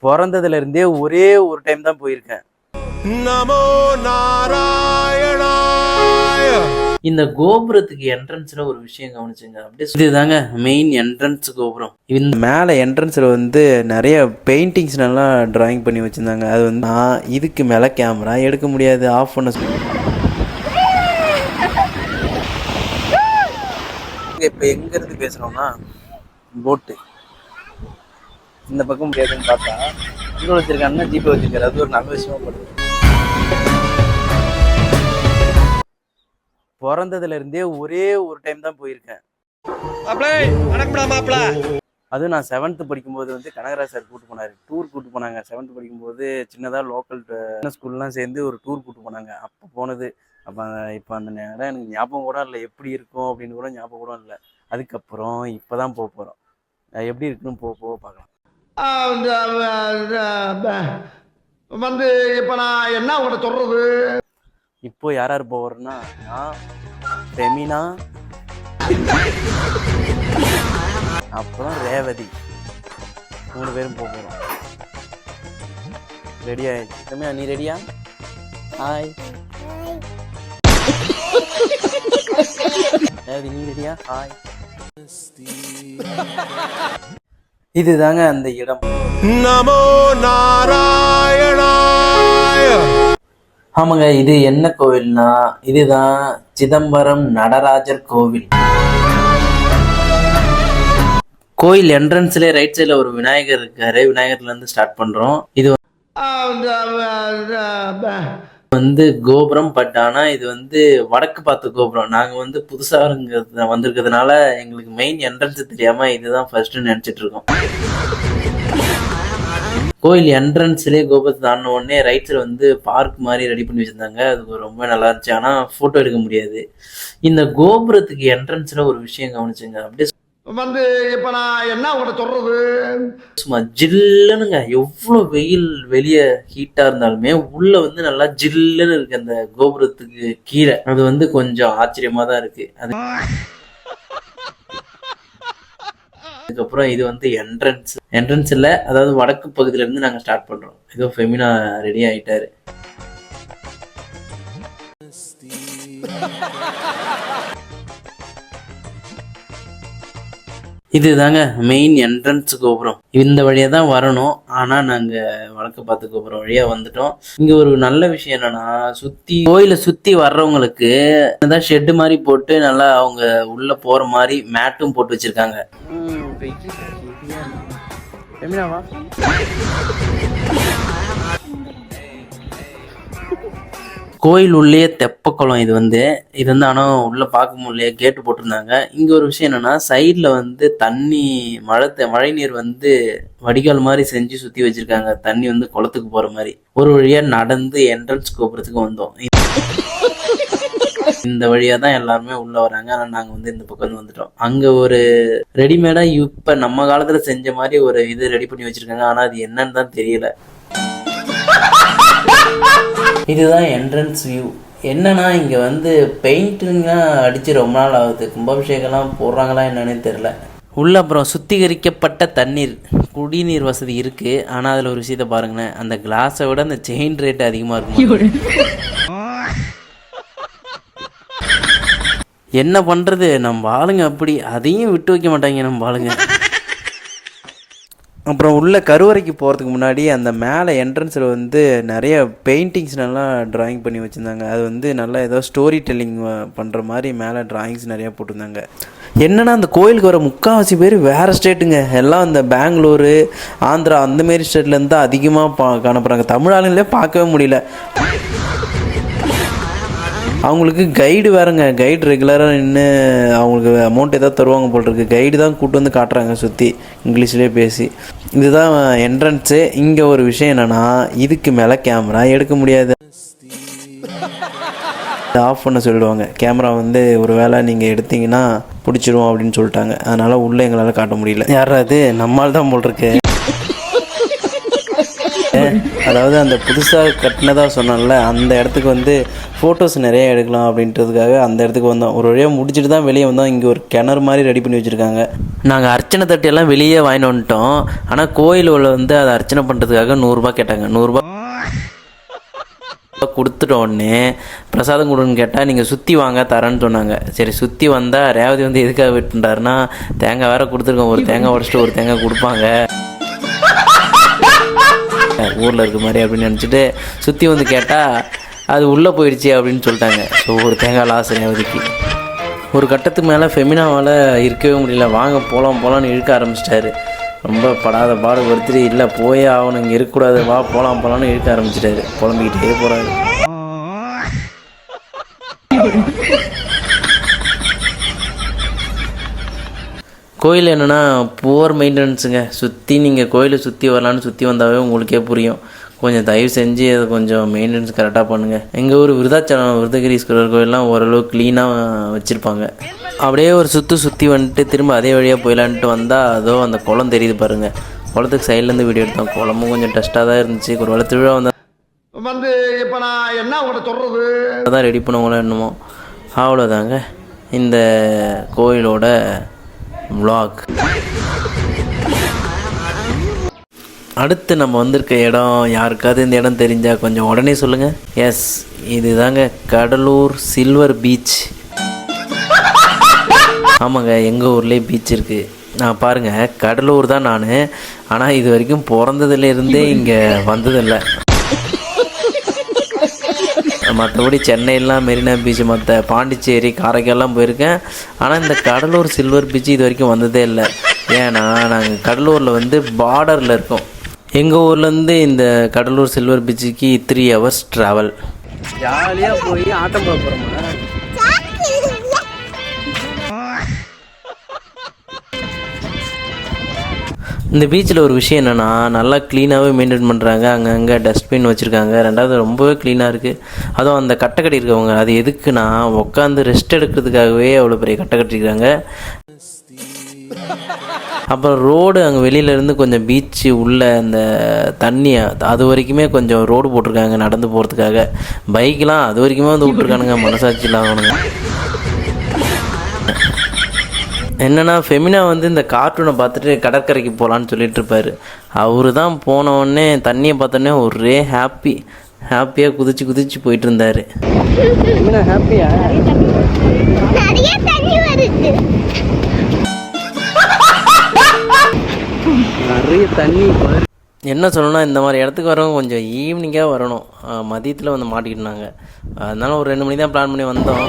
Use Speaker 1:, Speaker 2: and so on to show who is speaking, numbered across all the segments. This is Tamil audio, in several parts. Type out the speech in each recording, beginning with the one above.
Speaker 1: பிறந்ததுலேருந்தே ஒரே ஒரு டைம் தான் போயிருக்கேன். நமோ நாராயணாய. இந்த கோபுரத்துக்கு என்ட்ரன்ஸ்ல ஒரு விஷயம் கவனிச்சுங்க. அப்படியே இதுதாங்க மெயின் என்ட்ரன்ஸ் கோபுரம். இந்த மேலே என்ட்ரன்ஸ்ல வந்து நிறைய பெயிண்டிங்ஸ் நல்லா டிராயிங் பண்ணி வச்சிருந்தாங்க. அது வந்து நான் இதுக்கு மேலே கேமரா எடுக்க முடியாது, ஆஃப் பண்ண. இப்போ எங்கேருந்து பேசுகிறோம்னா போட்டு இந்த பக்கம் முடியாதுன்னு பார்த்தா இங்கே வச்சிருக்காங்கன்னா ஜிபே வச்சிருக்காரு. அது ஒரு நல்ல விஷயமா படுது. பிறந்ததுலேருந்தே ஒரே ஒரு டைம் தான் போயிருக்கேன். அதுவும் நான் 7th படிக்கும்போது வந்து கனகராஜ் சார் கூப்பிட்டு போனார், டூர் கூப்பிட்டு போனாங்க. 7th படிக்கும்போது சின்னதாக லோக்கல் ஸ்கூல்லாம் சேர்ந்து ஒரு டூர் கூப்பிட்டு போனாங்க. அப்போ போனது. அப்போ இப்போ அந்த நேரம் எனக்கு ஞாபகம் கூட இல்லை, எப்படி இருக்கும் அப்படின்னு கூட ஞாபகம் கூட இல்லை. அதுக்கப்புறம் இப்போ தான் போக போகிறோம். எப்படி இருக்குன்னு போக பார்க்கலாம்.
Speaker 2: வந்து இப்போ நான் என்ன உங்கள்கிட்ட சொல்கிறது,
Speaker 1: இப்போ யார் யார் போகிறோன்னா நான், ஃபெமினா, அப்புறம் ரேவதி, 3 பேரும் போகிறோம். ரெடி ஆயிடுச்சு. ஃபெமினா நீ ரெடியா? ஹாய். ரேவதி நீ ரெடியா? ஹாய். இதுதாங்க அந்த இடம். நமோ நாராயணாய. ஆமாங்க, இது என்ன கோவில்னா இதுதான் சிதம்பரம் நடராஜர் கோவில். கோயில் என்ட்ரன்ஸ்ல ரைட் சைட்ல ஒரு விநாயகர் இருக்காரு. விநாயகர்ல இருந்து ஸ்டார்ட் பண்றோம். இது வந்து கோபுரம். பட் ஆனா இது வந்து வடக்கு பார்த்த கோபுரம். நாங்க வந்து புதுசா வந்திருக்கிறதுனால எங்களுக்கு மெயின் என்ட்ரன்ஸ் தெரியாம இதுதான் ஃபர்ஸ்ட் நினைச்சிட்டு இருக்கோம். கோயில் என்ட்ரன்ஸ்லேயே கோபுரத்தை தாண்டின உடனே ரைட் சைடு வந்து பார்க் மாதிரி ரெடி பண்ணி வச்சிருந்தாங்க. அது ரொம்ப நல்லா இருந்துச்சு. ஆனா போட்டோ எடுக்க முடியாது. இந்த கோபுரத்துக்கு என்ட்ரன்ஸ்ல ஒரு விஷயம் கவனிச்சுங்க. அப்படியே
Speaker 2: வந்து இப்ப நான் என்ன உங்கள்கிட்ட சொல்றது,
Speaker 1: சும்மா ஜில்லுனுங்க. எவ்வளவு வெயில் வெளியே ஹீட்டா இருந்தாலுமே உள்ள வந்து நல்லா ஜில்லுன்னு இருக்கு அந்த கோபுரத்துக்கு கீழே. அது வந்து கொஞ்சம் ஆச்சரியமா தான் இருக்கு. அதுக்கப்புறம் இது வந்து என்ட்ரன்ஸ்ல அதாவது வடக்கு பகுதியில இருந்து நாங்க ஸ்டார்ட் பண்றோம். ஏதோ ஃபெமினா ரெடி ஆயிட்டாரு. இதுதாங்க மெயின் என்ட்ரன்ஸ் கோபுரம். இந்த வழியா தான் வரணும். ஆனா நாங்க வடக்கு பார்த்த கோபுரம் வழியா வந்துட்டோம். இங்க ஒரு நல்ல விஷயம் என்னன்னா, கோயிலை சுத்தி வர்றவங்களுக்கு ஷெட் மாதிரி போட்டு நல்லா அவங்க உள்ள போற மாதிரி மேட்டும் போட்டு வச்சிருக்காங்க. கோயில் உள்ளே தெப்பக்குளம். இது வந்து ஆனால் உள்ள பார்க்க முடியல, கேட்டு போட்டிருந்தாங்க. இங்க ஒரு விஷயம் என்னன்னா, சைட்ல வந்து தண்ணி மழை நீர் வந்து வடிகால் மாதிரி செஞ்சு சுத்தி வச்சிருக்காங்க. தண்ணி வந்து குளத்துக்கு போற மாதிரி. ஒரு வழியா நடந்து என்ட்ரன்ஸ் கோபுரத்துக்கு வந்தோம். இந்த வழியா தான் எல்லாருமே உள்ள வராங்க. ஆனா நாங்க வந்து இந்த பக்கம் வந்துட்டோம். அங்க ஒரு ரெடிமேடா இப்ப நம்ம காலத்துல செஞ்ச மாதிரி ஒரு இது ரெடி பண்ணி வச்சிருக்காங்க. ஆனா அது என்னன்னு தான் தெரியல. இதுதான் என்ட்ரன்ஸ் வியூ. என்னன்னா இங்க வந்து பெயிண்டிங்கா அடிச்சு ரொம்ப நாள் ஆகுது. கும்பாபிஷேகம்லாம் போடுறாங்களா என்னன்னே தெரியல. உள்ள அப்புறம் சுத்திகரிக்கப்பட்ட தண்ணீர், குடிநீர் வசதி இருக்கு. ஆனா அதுல ஒரு விஷயத்த பாருங்களேன், அந்த கிளாஸை விட அந்த செயின் ரேட் அதிகமா இருக்கும். என்ன பண்றது, நம்ம ஆளுங்க அப்படி. அதையும் விட்டு வைக்க மாட்டாங்க நம்ம ஆளுங்க. அப்புறம் உள்ள கருவறைக்கு போகிறதுக்கு முன்னாடி அந்த மேலே என்ட்ரன்ஸில் வந்து நிறைய பெயிண்டிங்ஸ் நல்லா ட்ராயிங் பண்ணி வச்சுருந்தாங்க. அது வந்து நல்லா ஏதோ ஸ்டோரி டெல்லிங் பண்ணுற மாதிரி மேலே ட்ராயிங்ஸ் நிறையா போட்டிருந்தாங்க. என்னென்னா அந்த கோயிலுக்கு வர முக்கால்வாசி பேர் வேறு ஸ்டேட்டுங்க. எல்லாம் இந்த பெங்களூரு, ஆந்திரா அந்தமாரி ஸ்டேட்லேருந்து தான் அதிகமாக காணப்படுறாங்க. தமிழ் ஆளுங்களே பார்க்கவே முடியல. அவங்களுக்கு கைடு வேறுங்க. கைடு ரெகுலராக நின்று அவங்களுக்கு அமௌண்ட் ஏதாவது தருவாங்க போல் இருக்குது. கைடு தான் கூப்பிட்டு வந்து காட்டுறாங்க சுற்றி இங்கிலீஷ்லேயே பேசி. இதுதான் என்ட்ரன்ஸு. இங்கே ஒரு விஷயம் என்னென்னா, இதுக்கு மேலே கேமரா எடுக்க முடியாது, ஆஃப் பண்ண சொல்லிடுவாங்க. கேமரா வந்து ஒரு வேளை நீங்கள் எடுத்தீங்கன்னா பிடிச்சிடும் அப்படின்னு சொல்லிட்டாங்க. அதனால் உள்ளே எங்களால் காட்ட முடியல. யாராவது நம்மால் தான் போல் இருக்கு. அதாவது அந்த புதுசாக கட்டினதாக சொன்னால அந்த இடத்துக்கு வந்து ஃபோட்டோஸ் நிறைய எடுக்கலாம் அப்படின்றதுக்காக அந்த இடத்துக்கு வந்தோம். ஒரு வழியாக முடிச்சுட்டு தான் வெளியே வந்தோம். இங்கே ஒரு கிணறு மாதிரி ரெடி பண்ணி வச்சுருக்காங்க. நாங்கள் அர்ச்சனை தட்டியெல்லாம் வெளியே வாங்கிட்டு வந்துட்டோம். ஆனால் கோயில் உள்ள வந்து அதை அர்ச்சனை பண்ணுறதுக்காக 100 கேட்டாங்க. 100 கொடுத்துட்ட உடனே பிரசாதம் கொடுன்னு கேட்டால் நீங்கள் சுற்றி வாங்க தரேன்னு சொன்னாங்க. சரி சுற்றி வந்தால் ரேவதி வந்து எதுக்காக விட்டுட்டாருன்னா, தேங்காய் வேறு கொடுத்துருக்கோம், ஒரு தேங்காய் உடச்சிட்டு ஒரு தேங்காய் கொடுப்பாங்க ஊரில் இருக்க மாதிரி அப்படின்னு நினச்சிட்டு சுற்றி வந்து கேட்டால் அது உள்ளே போயிடுச்சு அப்படின்னு சொல்லிட்டாங்க. ஸோ ஒரு தேங்காய் லாஸ் ரேவதிக்கு. ஒரு கட்டத்துக்கு மேலே ஃபெமினாவால் இருக்கவே முடியல. வாங்க போகலான்னு இழுக்க ஆரம்பிச்சிட்டாரு. ரொம்ப படாத பாடு ஒருத்தர் இல்லை போயே ஆகணும், இங்கே இருக்கக்கூடாது, வா போகலான்னு இழுக்க ஆரம்பிச்சிட்டாரு. புலம்பிக்கிட்டே போகிறாரு. கோயில் என்னென்னா புவர் மெயின்டெனன்ஸுங்க. நீங்கள் கோயிலை சுற்றி வரலான்னு சுற்றி வந்தாவே உங்களுக்கே புரியும். கொஞ்சம் தயவு செஞ்சு அதை கொஞ்சம் மெயின்டெனன்ஸ் கரெக்டாக பண்ணுங்கள். எங்கள் ஊர் விருதாச்சலம் விருதகிரீஸ்வரர் கோயிலெலாம் ஓரளவு க்ளீனாக வச்சுருப்பாங்க. அப்படியே ஒரு சுற்றி வந்துட்டு திரும்ப அதே வழியாக போயிடலான்ட்டு வந்தால் அதோ அந்த குளம் தெரியுது பாருங்கள். குளத்துக்கு சைட்லேருந்து வீடியோ எடுத்தோம். குளமும் கொஞ்சம் டஸ்ட்டாக தான் இருந்துச்சு. ஒரு வேளை திருவிழா
Speaker 2: வந்து இப்போ நான் என்ன உங்கள்கிட்ட சொல்கிறது
Speaker 1: தான் ரெடி பண்ணுவோங்களோ என்னமோ. அவ்வளோதாங்க இந்த கோயிலோட vlog. அடுத்து நம்ம வந்திருக்க இடம் யாருக்காவது இந்த இடம் தெரிஞ்சால் கொஞ்சம் உடனே சொல்லுங்கள். எஸ், இது தாங்க கடலூர் சில்வர் பீச். ஆமாங்க, எங்கள் ஊர்லேயே பீச் இருக்குது. நான் பாருங்கள் கடலூர் தான் நான், ஆனால் இது வரைக்கும் பிறந்ததுலேருந்தே இங்கே வந்ததில்லை. மற்றபடி சென்னையெல்லாம் மெரினா பீச், மற்ற பாண்டிச்சேரி காரைக்கால்லாம் போயிருக்கேன். ஆனால் இந்த கடலூர் சில்வர் பீச் இது வரைக்கும் வந்ததே இல்லை. ஏன்னா நாங்கள் கடலூரில் வந்து பார்டரில் இருக்கோம். எங்கள் ஊர்லேருந்து இந்த கடலூர் சில்வர் பீச்சுக்கு 3 hours ட்ராவல். ஜாலியாக போய் ஆட்டம் போட போகிறோமா? இந்த பீச்சில் ஒரு விஷயம் என்னென்னா, நல்லா க்ளீனாகவே மெயின்டைன் பண்ணுறாங்க. அங்கங்கே டஸ்ட்பின் வச்சுருக்காங்க. ரெண்டாவது ரொம்பவே க்ளீனாக இருக்குது. அதுவும் அந்த கட்டை கட்டியிருக்கவங்க அது எதுக்குன்னா உட்காந்து ரெஸ்ட் எடுக்கிறதுக்காகவே அவ்வளோ பெரிய கட்டை கட்டியிருக்காங்க. அப்புறம் ரோடு அங்கே வெளியிலேருந்து கொஞ்சம் பீச்சு உள்ள அந்த தண்ணி அது வரைக்குமே கொஞ்சம் ரோடு போட்டிருக்காங்க நடந்து போகிறதுக்காக. பைக்கெலாம் அது வரைக்குமே வந்து விட்ருக்கானுங்க. மனசாட்சி இல்லாமனுங்க. என்னென்னா ஃபெமினா வந்து இந்த கார்ட்டூனை பார்த்துட்டு கடற்கரைக்கு போகலான்னு சொல்லிட்டு இருப்பார். அவரு தான் போனவுடனே தண்ணியை பார்த்தோன்னே ஒரே ஹாப்பியாக குதிச்சு போயிட்டு இருந்தார். நிறைய தண்ணி. என்ன சொல்லணும்னா, இந்த மாதிரி இடத்துக்கு வரவங்க கொஞ்சம் ஈவினிங்காக வரணும். மதியத்தில் வந்து மாட்டிக்கிட்டாங்க. அதனால ஒரு 2 மணி தான் பிளான் பண்ணி வந்தோம்.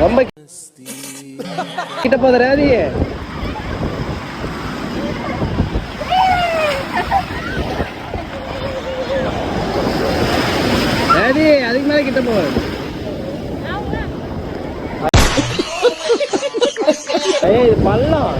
Speaker 1: ரொம்ப கிட்ட போதராதி அதுக்கு மேலே கிட்ட போகுது. இது பள்ளம்.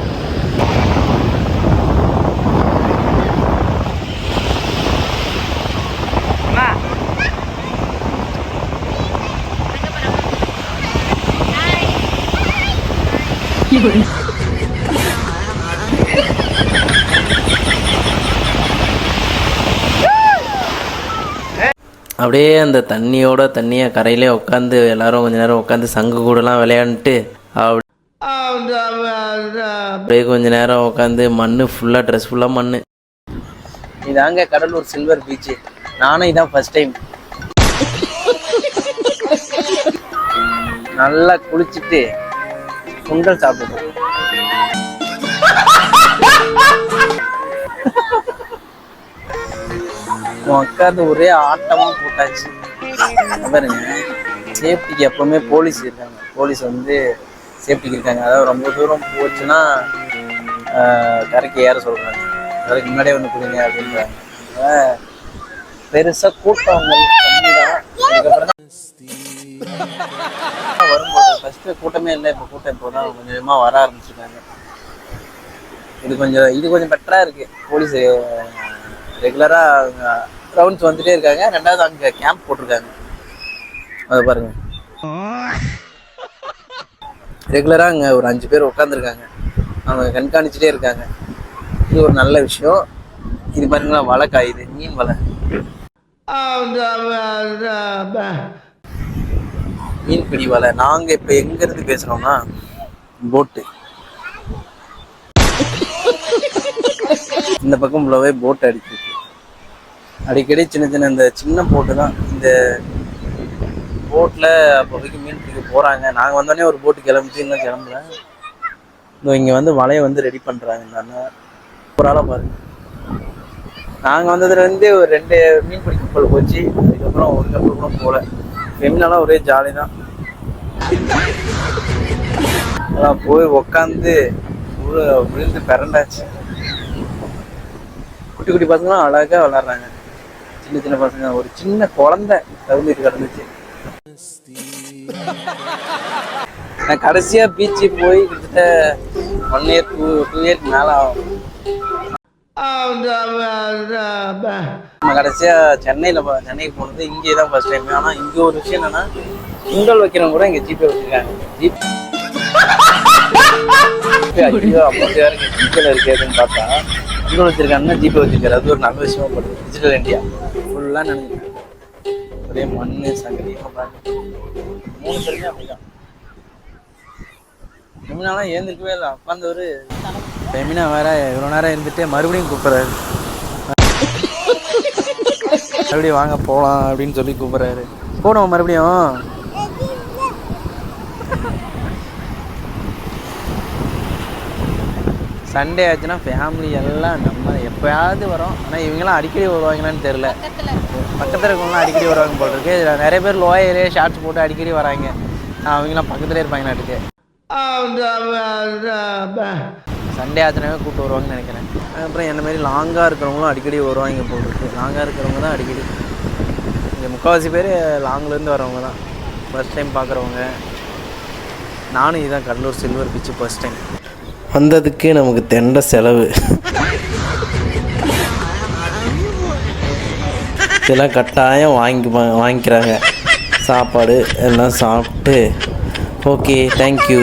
Speaker 1: அப்படியே அந்த தண்ணியாக கரையிலே உட்காந்து எல்லாரும் கொஞ்ச நேரம் உட்காந்து சங்கு கூடலாம் விளையாண்டுட்டு அப்படியே கொஞ்ச நேரம் உட்காந்து ட்ரெஸ் ஃபுல்லாக மண். இதாங்க கடலூர் சில்வர் பீச்சு. நானும் இதான் ஃபர்ஸ்ட் டைம். நல்லா குளிச்சுட்டு சுண்டல் சாப்பிடுவோம். உட்காந்து ஒரே ஆட்டமாக போட்டாச்சு. பாருங்க, சேஃப்டிக்கு எப்பவுமே போலீஸ் இருக்காங்க. போலீஸ் வந்து சேஃப்டிக்கு இருக்காங்க. அதாவது ரொம்ப தூரம் போச்சுன்னா கரைக்கு ஏற சொல்கிறாங்க. கரைக்கு முன்னாடியே வந்து கொடுங்க அப்படின்றாங்க. பெருசாக கூட்டம் கம்மி தான். அதுக்கப்புறம் தான் வரும்போது ஃபஸ்ட்டு கூட்டமே இல்லை. இப்போ கூட்டம் இப்போ தான் கொஞ்சம் கொஞ்சமாக வர ஆரம்பிச்சிருக்காங்க. இது கொஞ்சம் பெட்டராக இருக்குது. போலீஸ் ரெகுலராக ரவுண்ட்ஸ் வந்துட்டே இருக்காங்க. ரெண்டாவது அங்கே கேம்ப் போட்டிருக்காங்க. அதை பாருங்க, ரெகுலராக அங்கே ஒரு 5 பேர் உட்காந்துருக்காங்க. அவங்க கண்காணிச்சுட்டே இருக்காங்க. இது ஒரு நல்ல விஷயம். இது பாருங்களா, வலை காயுது, மீன் வலை. மீன்பிடி வலை. நாங்கள் இப்போ எங்கேருந்து பேசுகிறோம்னா போட்டு இந்த பக்கம் ஃபுல்லாகவே போட்டு அடிச்சிருக்கு. அடிக்கடி சின்ன சின்ன இந்த சின்ன போட்டு தான். இந்த போட்டில் அப்போதைக்கு மீன் பிடிக்க போகிறாங்க. நாங்கள் வந்தோடனே ஒரு போட்டு கிளம்பிச்சு, இன்னும் கிளம்பல. இங்கே வந்து வலையை வந்து ரெடி பண்ணுறாங்க. ஒரு ஆளாக பாருங்க. நாங்கள் வந்ததுலேருந்து ஒரு 2 மீன் பிடி கப்பல் போச்சு. அதுக்கப்புறம் ஒரு கப்பல் கூட போகல. ஃபெமினாலாம் ஒரே ஜாலி தான். அதான் போய் உக்காந்து விழுந்து பிறண்டாச்சு. குட்டி குட்டி பசங்களாம் அழகாக விளாட்றாங்க. சின்ன சின்ன பசங்க, ஒரு சின்ன குழந்தை தகுந்துட்டு கிடந்துச்சு. நான் கடைசியாக பீச்சு போய் கிட்டத்தட்ட 1 இயர் 2 இயர்க்கு மேலே ஆகும். நம்ம கடைசியாக சென்னைக்கு போனது இங்கே தான் ஃபர்ஸ்ட் டைம். ஆனால் இங்கே ஒரு விஷயம் என்னன்னா, பொங்கல் வைக்கிறவங்க கூட இங்கே ஜிபே வச்சுருக்காங்க. ஐயோ அமௌண்ட் யாரும் இங்கே ஜிபேல இருக்கேதுன்னு பார்த்தா பொங்கல் வச்சுருக்காங்கன்னா ஜிபே வச்சுருக்காரு. அது ஒரு நல்ல விஷயமா படுது. டிஜிட்டல் இந்தியா ஃபுல்லாக நினைக்கிறேன். ஒரே மண் சங்கதி 3 பேருமே அப்படிதான். ஃபெமினாலாம் ஏந்திருக்கவே இல்லை. உட்காந்தவர் ஃபெமினா வேற இவ்வளோ நேரம் இருந்துட்டு மறுபடியும் கூப்பிட்றாரு. மறுபடியும் வாங்க போகலாம் அப்படின்னு சொல்லி கூப்பிட்றாரு. போனோம் மறுபடியும். சண்டே ஆச்சுன்னா ஃபேமிலி எல்லாம் நம்ம எப்போயாவது வரோம். ஆனால் இவங்கெல்லாம் அடிக்கடி வருவாங்களான்னு தெரில. பக்கத்தில் இருக்கவங்களாம் அடிக்கடி வருவாங்க போல் இருக்கு. இதில் நிறைய பேர் லோயரு ஷார்ட்ஸ் போட்டு அடிக்கடி வராங்க. அவங்களாம் பக்கத்துலேயே இருப்பாங்க நாட்டுக்கு. சண்டே ஆச்சுனாவே கூப்பிட்டு வருவாங்கன்னு நினைக்கிறேன். அப்புறம் என்ன மாதிரி லாங்காக இருக்கிறவங்களும் அடிக்கடி வருவாங்க போல் இருக்கு. லாங்காக இருக்கிறவங்க தான் அடிக்கடி. இங்கே முக்கால்வாசி பேர் லாங்லேருந்து வரவங்க தான். ஃபர்ஸ்ட் டைம் பார்க்குறவங்க. நானும் இதுதான் Cuddalore silver beach first time வந்ததுக்கு. நமக்கு தெண்ட செலவு இதெல்லாம் கட்டாயம் வாங்கிக்கிறாங்க. சாப்பாடு எல்லாம் சாப்பிட்டு ஓகே தேங்க்யூ.